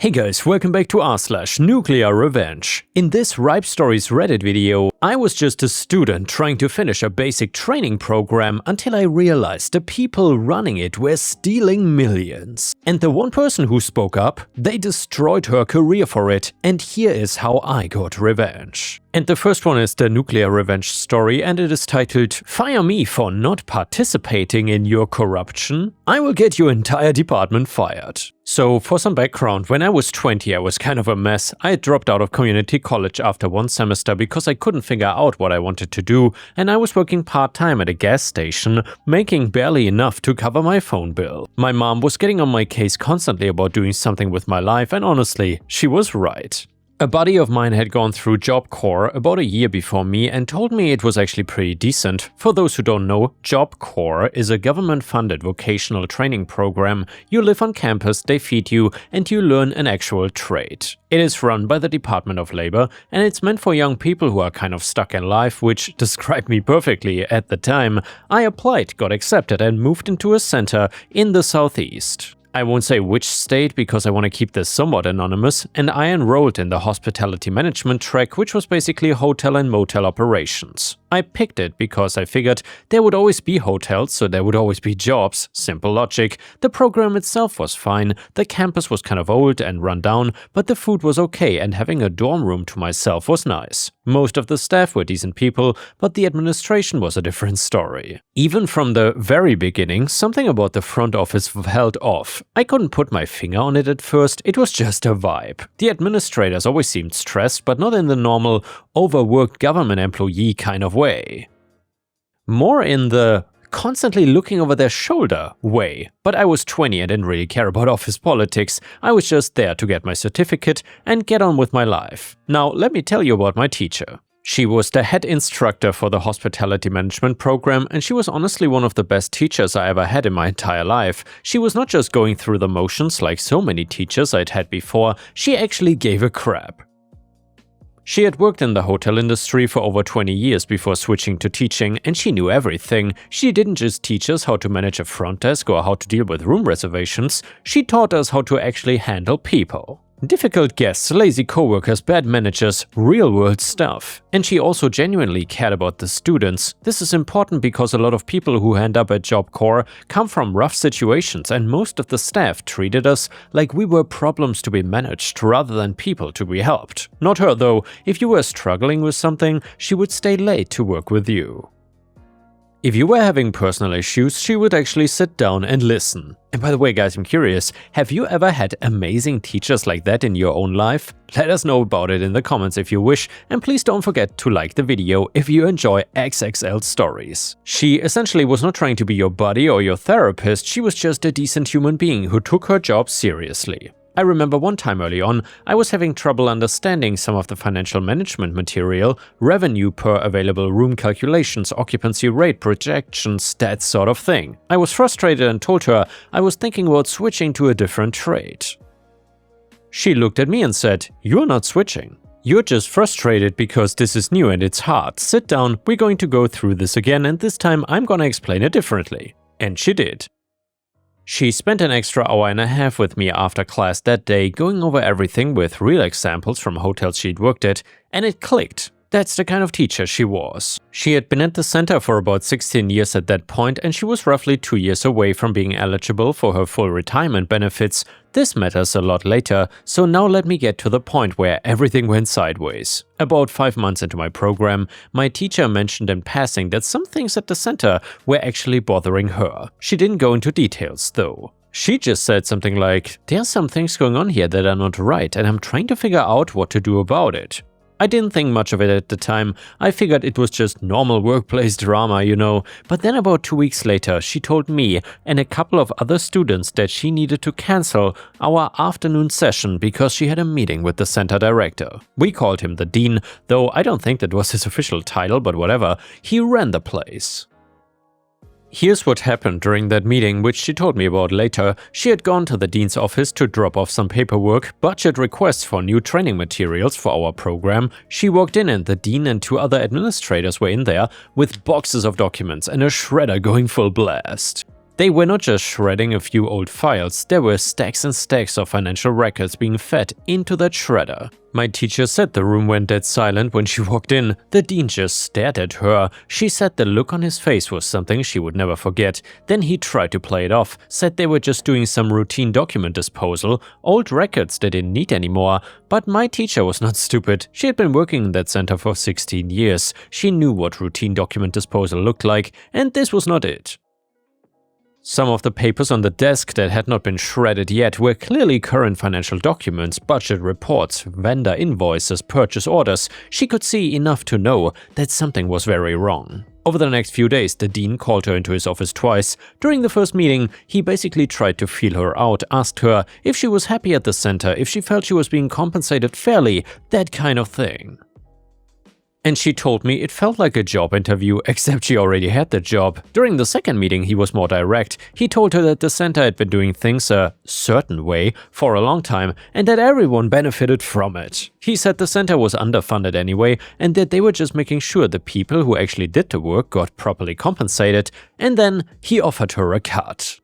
Hey guys, welcome back to r/Nuclearrevenge. In this Ripestories Reddit video, I was just a student trying to finish a basic training program until I realized the people running it were stealing millions. And the one person who spoke up, they destroyed her career for it, and here is how I got revenge. And the first one is the Nuclearrevenge story, and it is titled, "Fire me for not participating in your corruption. I will get your entire department fired." So for some background, when I was 20 I was kind of a mess. I had dropped out of community college after one semester because I couldn't figure out what I wanted to do, and I was working part-time at a gas station, making barely enough to cover my phone bill. My mom was getting on my case constantly about doing something with my life, and honestly, she was right. A buddy of mine had gone through Job Corps about a year before me and told me it was actually pretty decent. For those who don't know, Job Corps is a government-funded vocational training program. You live on campus, they feed you, and you learn an actual trade. It is run by the Department of Labor, and it's meant for young people who are kind of stuck in life, which described me perfectly at the time. I applied, got accepted, and moved into a center in the southeast. I won't say which state because I want to keep this somewhat anonymous, and I enrolled in the hospitality management track, which was basically hotel and motel operations. I picked it because I figured there would always be hotels, so there would always be jobs. Simple logic. The program itself was fine, the campus was kind of old and run down, but the food was okay and having a dorm room to myself was nice. Most of the staff were decent people, but the administration was a different story. Even from the very beginning, something about the front office held off. I couldn't put my finger on it at first, it was just a vibe. The administrators always seemed stressed, but not in the normal, overworked government employee kind of way. More in the constantly looking over their shoulder way. But I was 20 and didn't really care about office politics. I was just there to get my certificate and get on with my life. Now let me tell you about my teacher. She was the head instructor for the hospitality management program, and she was honestly one of the best teachers I ever had in my entire life. She was not just going through the motions like so many teachers I'd had before, she actually gave a crap. She had worked in the hotel industry for over 20 years before switching to teaching, and she knew everything. She didn't just teach us how to manage a front desk or how to deal with room reservations, she taught us how to actually handle people. Difficult guests, lazy coworkers, bad managers, real-world stuff. And she also genuinely cared about the students. This is important because a lot of people who end up at Job Corps come from rough situations, and most of the staff treated us like we were problems to be managed rather than people to be helped. Not her though. If you were struggling with something, she would stay late to work with you. If you were having personal issues, she would actually sit down and listen. And by the way guys, I'm curious, have you ever had amazing teachers like that in your own life? Let us know about it in the comments if you wish, and please don't forget to like the video if you enjoy XXL stories. She essentially was not trying to be your buddy or your therapist, she was just a decent human being who took her job seriously. I remember one time early on, I was having trouble understanding some of the financial management material, revenue per available room calculations, occupancy rate projections, that sort of thing. I was frustrated and told her I was thinking about switching to a different trade. She looked at me and said, "You're not switching. You're just frustrated because this is new and it's hard. Sit down, we're going to go through this again, and this time I'm gonna explain it differently." And she did. She spent an extra hour and a half with me after class that day, going over everything with real examples from hotels she'd worked at, and it clicked. That's the kind of teacher she was. She had been at the center for about 16 years at that point, and she was roughly 2 years away from being eligible for her full retirement benefits. This matters a lot later, so now let me get to the point where everything went sideways. About 5 months into my program, my teacher mentioned in passing that some things at the center were actually bothering her. She didn't go into details though. She just said something like, "There are some things going on here that are not right, and I'm trying to figure out what to do about it." I didn't think much of it at the time. I figured it was just normal workplace drama, you know. But then about 2 weeks later, she told me and a couple of other students that she needed to cancel our afternoon session because she had a meeting with the center director. We called him the dean, though I don't think that was his official title, but whatever. He ran the place. Here's what happened during that meeting, which she told me about later. She had gone to the dean's office to drop off some paperwork, budget requests for new training materials for our program. She walked in and the dean and 2 other administrators were in there with boxes of documents and a shredder going full blast. They were not just shredding a few old files, there were stacks and stacks of financial records being fed into that shredder. My teacher said the room went dead silent when she walked in. The dean just stared at her. She said the look on his face was something she would never forget. Then he tried to play it off, said they were just doing some routine document disposal, old records they didn't need anymore. But my teacher was not stupid. She had been working in that center for 16 years. She knew what routine document disposal looked like, and this was not it. Some of the papers on the desk that had not been shredded yet were clearly current financial documents, budget reports, vendor invoices, purchase orders. She could see enough to know that something was very wrong. Over the next few days, the dean called her into his office twice. During the first meeting, he basically tried to feel her out, asked her if she was happy at the center, if she felt she was being compensated fairly, that kind of thing. And she told me it felt like a job interview, except she already had the job. During the second meeting, he was more direct. He told her that the center had been doing things a certain way for a long time and that everyone benefited from it. He said the center was underfunded anyway and that they were just making sure the people who actually did the work got properly compensated, and then he offered her a cut.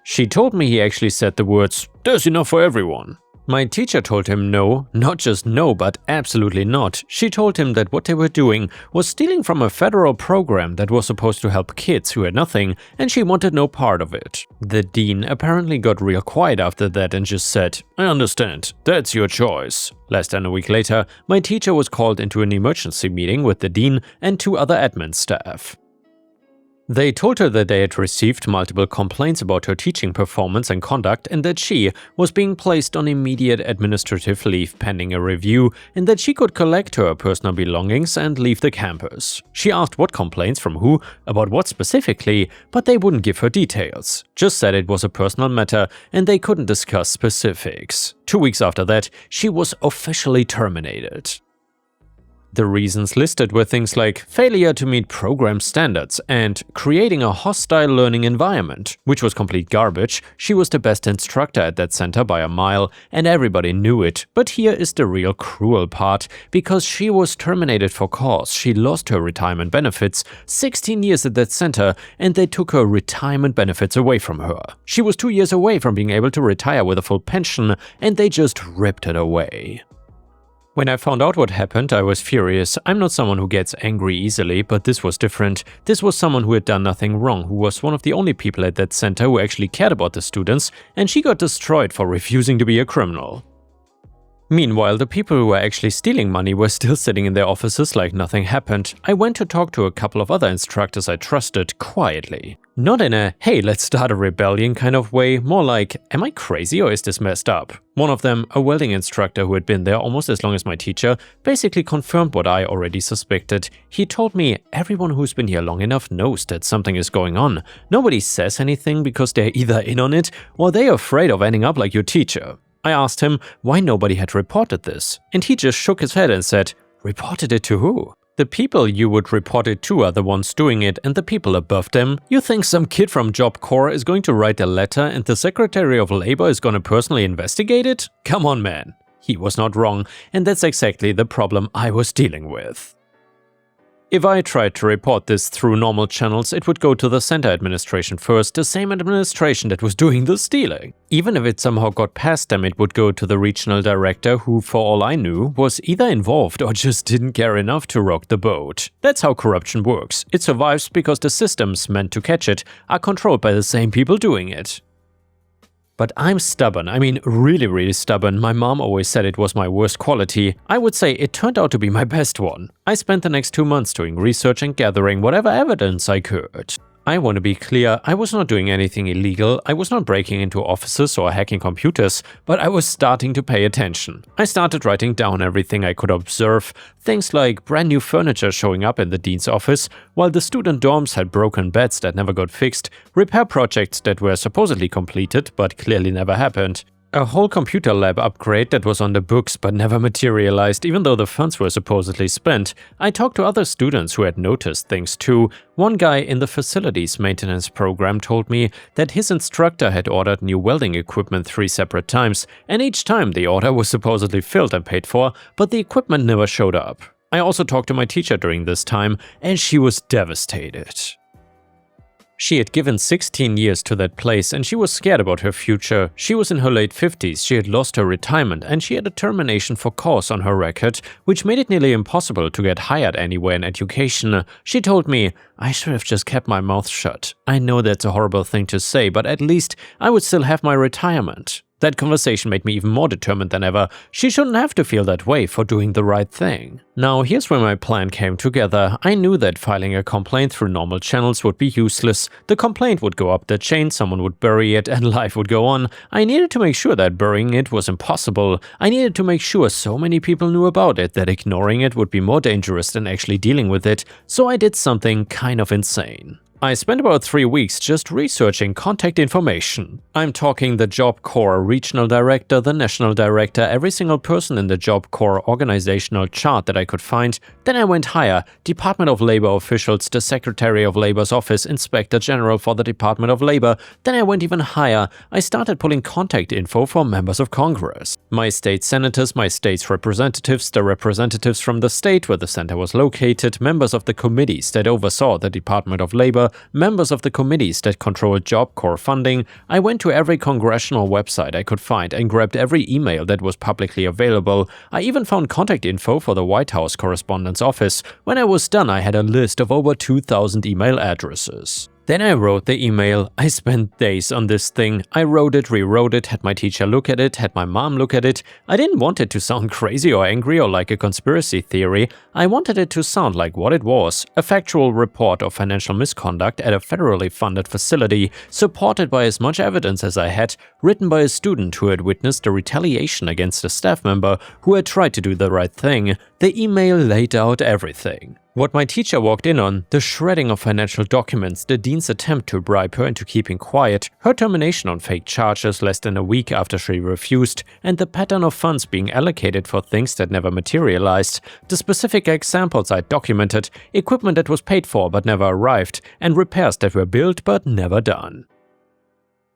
She told me he actually said the words, "There's enough for everyone." My teacher told him no, not just no, but absolutely not. She told him that what they were doing was stealing from a federal program that was supposed to help kids who had nothing, and she wanted no part of it. The dean apparently got real quiet after that and just said, "I understand, that's your choice." Less than a week later, my teacher was called into an emergency meeting with the dean and 2 other admin staff. They told her that they had received multiple complaints about her teaching performance and conduct and that she was being placed on immediate administrative leave pending a review and that she could collect her personal belongings and leave the campus. She asked what complaints from who, about what specifically, but they wouldn't give her details. Just said it was a personal matter and they couldn't discuss specifics. 2 weeks after that, she was officially terminated. The reasons listed were things like failure to meet program standards and creating a hostile learning environment, which was complete garbage. She was the best instructor at that center by a mile, and everybody knew it. But here is the real cruel part, because she was terminated for cause. She lost her retirement benefits, 16 years at that center, and they took her retirement benefits away from her. She was 2 years away from being able to retire with a full pension, and they just ripped it away. When I found out what happened, I was furious. I'm not someone who gets angry easily, but this was different. This was someone who had done nothing wrong, who was one of the only people at that center who actually cared about the students, and she got destroyed for refusing to be a criminal. Meanwhile, the people who were actually stealing money were still sitting in their offices like nothing happened. I went to talk to a couple of other instructors I trusted quietly. Not in a, hey, let's start a rebellion kind of way, more like, am I crazy or is this messed up? One of them, a welding instructor who had been there almost as long as my teacher, basically confirmed what I already suspected. He told me, everyone who's been here long enough knows that something is going on. Nobody says anything because they're either in on it or they're afraid of ending up like your teacher. I asked him why nobody had reported this, and he just shook his head and said, "Reported it to who? The people you would report it to are the ones doing it, and the people above them? You think some kid from Job Corps is going to write a letter and the Secretary of Labor is going to personally investigate it? Come on, man." He was not wrong, and that's exactly the problem I was dealing with. If I tried to report this through normal channels, it would go to the center administration first, the same administration that was doing the stealing. Even if it somehow got past them, it would go to the regional director who, for all I knew, was either involved or just didn't care enough to rock the boat. That's how corruption works. It survives because the systems meant to catch it are controlled by the same people doing it. But I'm stubborn, I mean really stubborn. My mom always said it was my worst quality. I would say it turned out to be my best one. I spent the next 2 months doing research and gathering whatever evidence I could. I want to be clear, I was not doing anything illegal, I was not breaking into offices or hacking computers, but I was starting to pay attention. I started writing down everything I could observe, things like brand new furniture showing up in the dean's office, while the student dorms had broken beds that never got fixed, repair projects that were supposedly completed but clearly never happened. A whole computer lab upgrade that was on the books but never materialized even though the funds were supposedly spent. I talked to other students who had noticed things too. One guy in the facilities maintenance program told me that his instructor had ordered new welding equipment 3 separate times, and each time the order was supposedly filled and paid for, but the equipment never showed up. I also talked to my teacher during this time, and she was devastated. She had given 16 years to that place and she was scared about her future. She was in her late 50s, she had lost her retirement and she had a termination for cause on her record, which made it nearly impossible to get hired anywhere in education. She told me, "I should have just kept my mouth shut. I know that's a horrible thing to say, but at least I would still have my retirement." That conversation made me even more determined than ever. She shouldn't have to feel that way for doing the right thing. Now, here's where my plan came together. I knew that filing a complaint through normal channels would be useless. The complaint would go up the chain, someone would bury it, and life would go on. I needed to make sure that burying it was impossible. I needed to make sure so many people knew about it that ignoring it would be more dangerous than actually dealing with it. So I did something kind of insane. I spent about 3 weeks just researching contact information. I'm talking the Job Corps regional director, the national director, every single person in the Job Corps organizational chart that I could find. Then I went higher, Department of Labor officials, the Secretary of Labor's office, Inspector General for the Department of Labor. Then I went even higher. I started pulling contact info from members of Congress. My state senators, my state's representatives, the representatives from the state where the center was located, members of the committees that oversaw the Department of Labor, members of the committees that controlled Job Corps funding. I went to every congressional website I could find and grabbed every email that was publicly available. I even found contact info for the White House Correspondence Office. When I was done, I had a list of over 2,000 email addresses. Then I wrote the email. I spent days on this thing. I wrote it, rewrote it, had my teacher look at it, had my mom look at it. I didn't want it to sound crazy or angry or like a conspiracy theory. I wanted it to sound like what it was, a factual report of financial misconduct at a federally funded facility, supported by as much evidence as I had, written by a student who had witnessed a retaliation against a staff member who had tried to do the right thing. The email laid out everything. What my teacher walked in on, the shredding of financial documents, the dean's attempt to bribe her into keeping quiet, her termination on fake charges less than a week after she refused, and the pattern of funds being allocated for things that never materialized, the specific examples I documented, equipment that was paid for but never arrived, and repairs that were built but never done.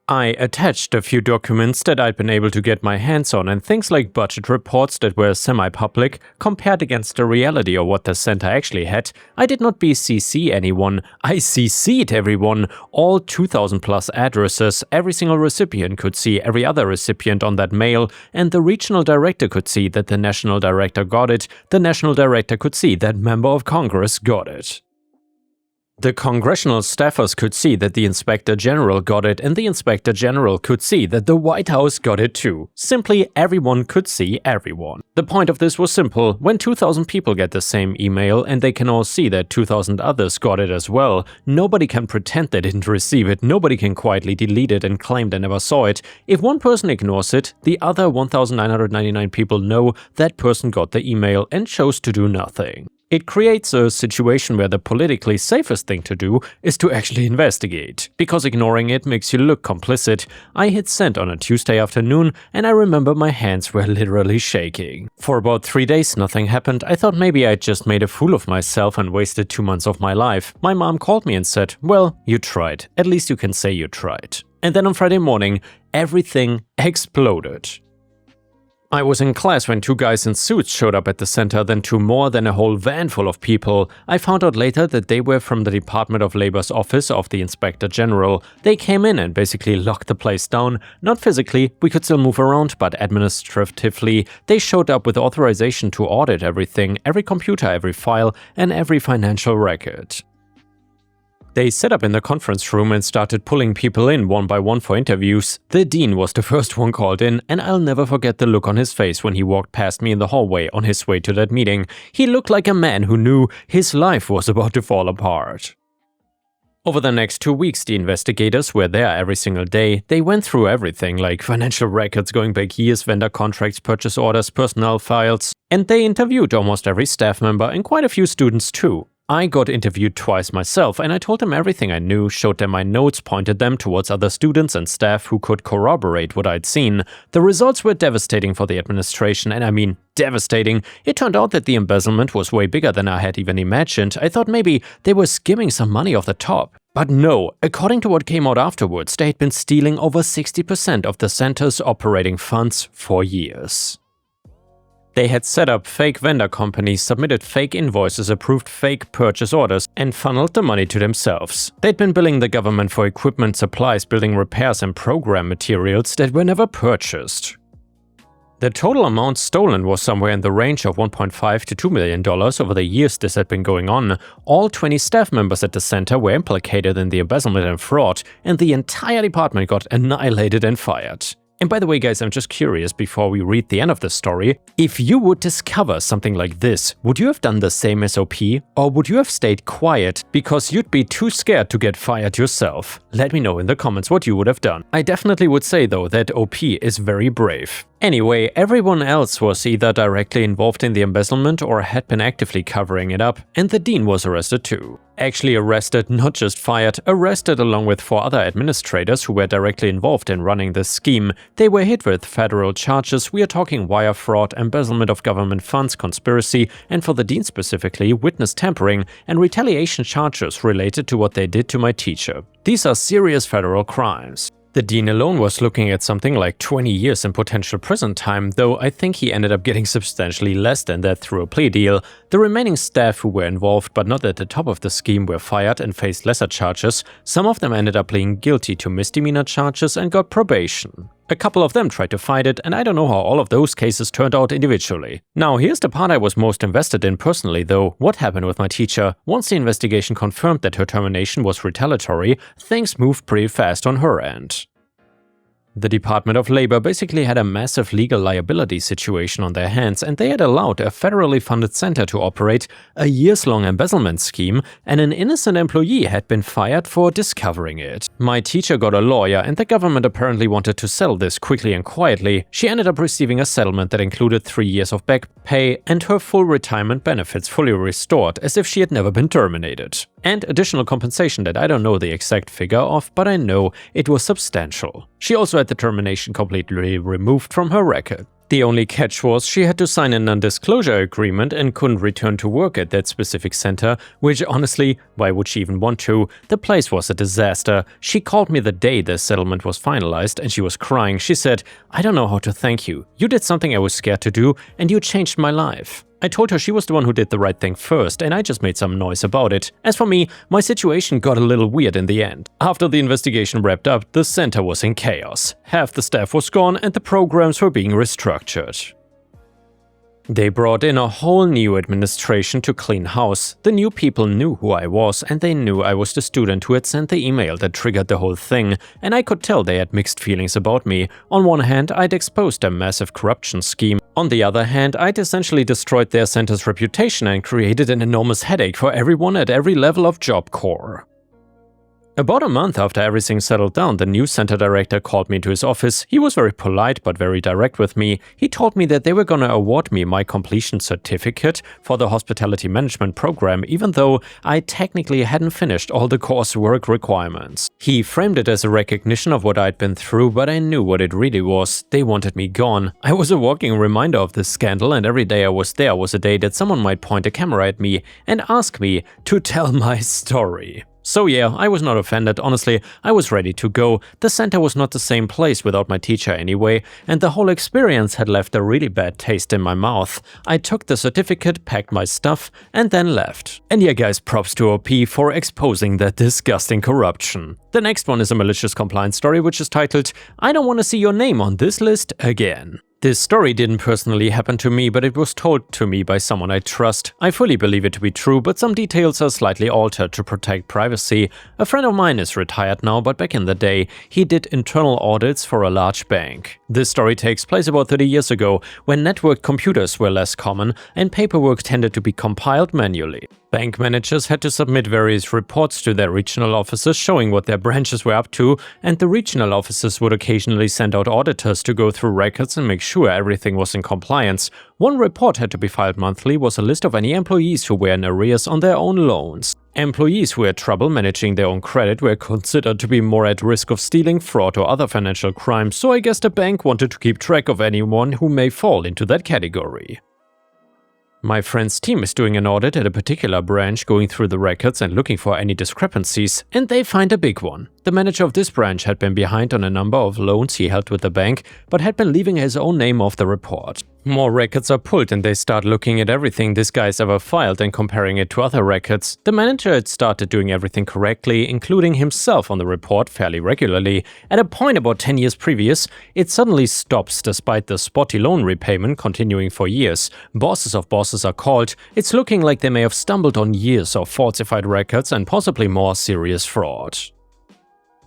I attached a few documents that I'd been able to get my hands on and things like budget reports that were semi-public compared against the reality of what the center actually had. I did not BCC anyone, I CC'd everyone, all 2,000 plus addresses. Every single recipient could see every other recipient on that mail, and the regional director could see that the national director got it, the national director could see that member of Congress got it. The congressional staffers could see that the Inspector General got it, and the Inspector General could see that the White House got it too. Simply, everyone could see everyone. The point of this was simple. When 2,000 people get the same email and they can all see that 2,000 others got it as well, nobody can pretend they didn't receive it, nobody can quietly delete it and claim they never saw it. If one person ignores it, the other 1,999 people know that person got the email and chose to do nothing. It creates a situation where the politically safest thing to do is to actually investigate, because ignoring it makes you look complicit. I hit send on a Tuesday afternoon, and I remember my hands were literally shaking. For about 3 days nothing happened. I thought maybe I'd just made a fool of myself and wasted 2 months of my life. My mom called me and said, "Well, you tried. At least you can say you tried." And then on Friday morning, everything exploded. I was in class when 2 guys in suits showed up at the center, then 2 more, then a whole van full of people. I found out later that they were from the Department of Labor's office of the Inspector General. They came in and basically locked the place down. Not physically, we could still move around, but administratively. They showed up with authorization to audit everything, every computer, every file, and every financial record. They set up in the conference room and started pulling people in one by one for interviews. The dean was the first one called in, and I'll never forget the look on his face when he walked past me in the hallway on his way to that meeting. He looked like a man who knew his life was about to fall apart. Over the next 2 weeks, the investigators were there every single day. They went through everything, like financial records going back years, vendor contracts, purchase orders, personnel files, and they interviewed almost every staff member and quite a few students too. I got interviewed twice myself, and I told them everything I knew, showed them my notes, pointed them towards other students and staff who could corroborate what I'd seen. The results were devastating for the administration, and I mean devastating. It turned out that the embezzlement was way bigger than I had even imagined. I thought maybe they were skimming some money off the top. But no, according to what came out afterwards, they had been stealing over 60% of the center's operating funds for years. They had set up fake vendor companies, submitted fake invoices, approved fake purchase orders, and funneled the money to themselves. They'd been billing the government for equipment, supplies, building repairs, and program materials that were never purchased. The total amount stolen was somewhere in the range of $1.5 to $2 million over the years this had been going on. All 20 staff members at the center were implicated in the embezzlement and fraud, and the entire department got annihilated and fired. And by the way, guys, I'm just curious before we read the end of the story, if you would discover something like this, would you have done the same as OP? Or would you have stayed quiet because you'd be too scared to get fired yourself? Let me know in the comments what you would have done. I definitely would say though that OP is very brave. Anyway, everyone else was either directly involved in the embezzlement or had been actively covering it up, and the dean was arrested too. Actually arrested, not just fired, arrested along with 4 other administrators who were directly involved in running this scheme. They were hit with federal charges. We are talking wire fraud, embezzlement of government funds, conspiracy, and for the dean specifically, witness tampering and retaliation charges related to what they did to my teacher. These are serious federal crimes. The dean alone was looking at something like 20 years in potential prison time, though I think he ended up getting substantially less than that through a plea deal. The remaining staff who were involved but not at the top of the scheme were fired and faced lesser charges. Some of them ended up pleading guilty to misdemeanor charges and got probation. A couple of them tried to fight it, and I don't know how all of those cases turned out individually. Now, here's the part I was most invested in personally though. What happened with my teacher? Once the investigation confirmed that her termination was retaliatory, things moved pretty fast on her end. The Department of Labor basically had a massive legal liability situation on their hands, and they had allowed a federally funded center to operate a years-long embezzlement scheme, and an innocent employee had been fired for discovering it. My teacher got a lawyer, and the government apparently wanted to settle this quickly and quietly. She ended up receiving a settlement that included 3 years of back pay and her full retirement benefits fully restored, as if she had never been terminated. And additional compensation that I don't know the exact figure of, but I know it was substantial. She also had the termination completely removed from her record. The only catch was she had to sign a non-disclosure agreement and couldn't return to work at that specific center, which honestly, why would she even want to? The place was a disaster. She called me the day the settlement was finalized and she was crying. She said, "I don't know how to thank you. You did something I was scared to do and you changed my life." I told her she was the one who did the right thing first, and I just made some noise about it. As for me, my situation got a little weird in the end. After the investigation wrapped up, the center was in chaos. Half the staff was gone and the programs were being restructured. They brought in a whole new administration to clean house. The new people knew who I was, and they knew I was the student who had sent the email that triggered the whole thing, and I could tell they had mixed feelings about me. On one hand, I'd exposed a massive corruption scheme. On the other hand, I'd essentially destroyed their center's reputation and created an enormous headache for everyone at every level of Job Corps. About a month after everything settled down, the new center director called me to his office. He was very polite but very direct with me. He told me that they were gonna award me my completion certificate for the hospitality management program, even though I technically hadn't finished all the coursework requirements. He framed it as a recognition of what I'd been through, but I knew what it really was. They wanted me gone. I was a walking reminder of this scandal, and every day I was there was a day that someone might point a camera at me and ask me to tell my story. So yeah, I was not offended. Honestly, I was ready to go. The center was not the same place without my teacher anyway, and the whole experience had left a really bad taste in my mouth. I took the certificate, packed my stuff, and then left. And yeah guys, props to OP for exposing that disgusting corruption. The next one is a malicious compliance story, which is titled, "I don't want to see your name on this list again." This story didn't personally happen to me, but it was told to me by someone I trust. I fully believe it to be true, but some details are slightly altered to protect privacy. A friend of mine is retired now, but back in the day, he did internal audits for a large bank. This story takes place about 30 years ago, when networked computers were less common and paperwork tended to be compiled manually. Bank managers had to submit various reports to their regional offices showing what their branches were up to, and the regional offices would occasionally send out auditors to go through records and make sure everything was in compliance. One report had to be filed monthly was a list of any employees who were in arrears on their own loans. Employees who had trouble managing their own credit were considered to be more at risk of stealing, fraud, or other financial crimes, so I guess the bank wanted to keep track of anyone who may fall into that category. My friend's team is doing an audit at a particular branch, going through the records and looking for any discrepancies, and they find a big one. The manager of this branch had been behind on a number of loans he held with the bank, but had been leaving his own name off the report. More records are pulled and they start looking at everything this guy's ever filed and comparing it to other records. The manager had started doing everything correctly, including himself on the report fairly regularly. At a point about 10 years previous, it suddenly stops despite the spotty loan repayment continuing for years. Bosses of bosses are called. It's looking like they may have stumbled on years of falsified records and possibly more serious fraud.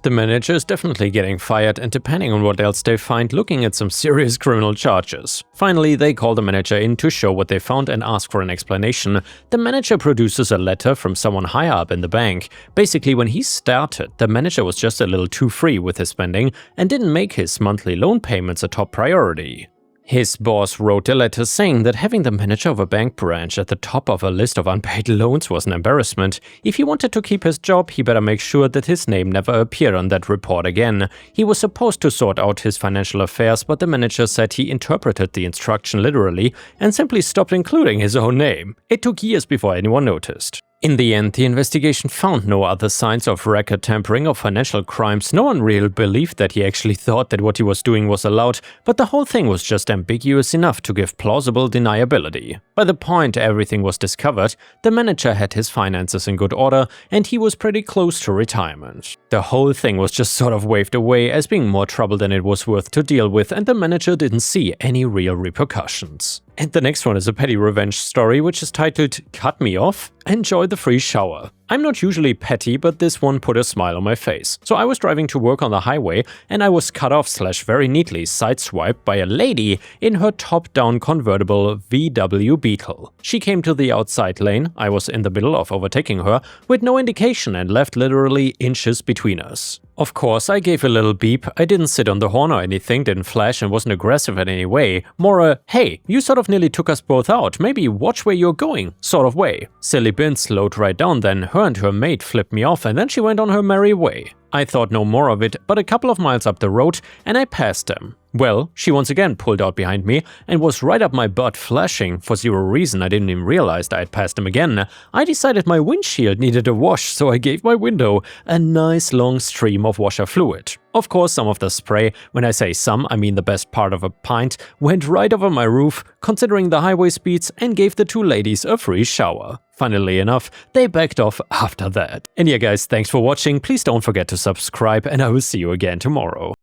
The manager is definitely getting fired and, depending on what else they find, looking at some serious criminal charges. Finally, they call the manager in to show what they found and ask for an explanation. The manager produces a letter from someone higher up in the bank. Basically, when he started, the manager was just a little too free with his spending and didn't make his monthly loan payments a top priority. His boss wrote a letter saying that having the manager of a bank branch at the top of a list of unpaid loans was an embarrassment. If he wanted to keep his job, he better make sure that his name never appeared on that report again. He was supposed to sort out his financial affairs, but the manager said he interpreted the instruction literally and simply stopped including his own name. It took years before anyone noticed. In the end, the investigation found no other signs of record tampering or financial crimes. No one really believed that he actually thought that what he was doing was allowed, but the whole thing was just ambiguous enough to give plausible deniability. By the point everything was discovered, the manager had his finances in good order and he was pretty close to retirement. The whole thing was just sort of waved away as being more trouble than it was worth to deal with, and the manager didn't see any real repercussions. And the next one is a petty revenge story, which is titled "Cut Me Off? Enjoy the Free Shower." I'm not usually petty, but this one put a smile on my face. So I was driving to work on the highway and I was cut off / very neatly sideswiped by a lady in her top-down convertible VW Beetle. She came to the outside lane, I was in the middle of overtaking her, with no indication and left literally inches between us. Of course, I gave a little beep. I didn't sit on the horn or anything, didn't flash and wasn't aggressive in any way. More a, hey, you sort of nearly took us both out, maybe watch where you're going, sort of way. Silly bin slowed right down then, her and her mate flipped me off and then she went on her merry way. I thought no more of it, but a couple of miles up the road and I passed them. Well, she once again pulled out behind me and was right up my butt flashing. For zero reason, I didn't even realize I had passed him again. I decided my windshield needed a wash, so I gave my window a nice long stream of washer fluid. Of course, some of the spray, when I say some, I mean the best part of a pint, went right over my roof, considering the highway speeds, and gave the two ladies a free shower. Funnily enough, they backed off after that. And yeah guys, thanks for watching, please don't forget to subscribe and I will see you again tomorrow.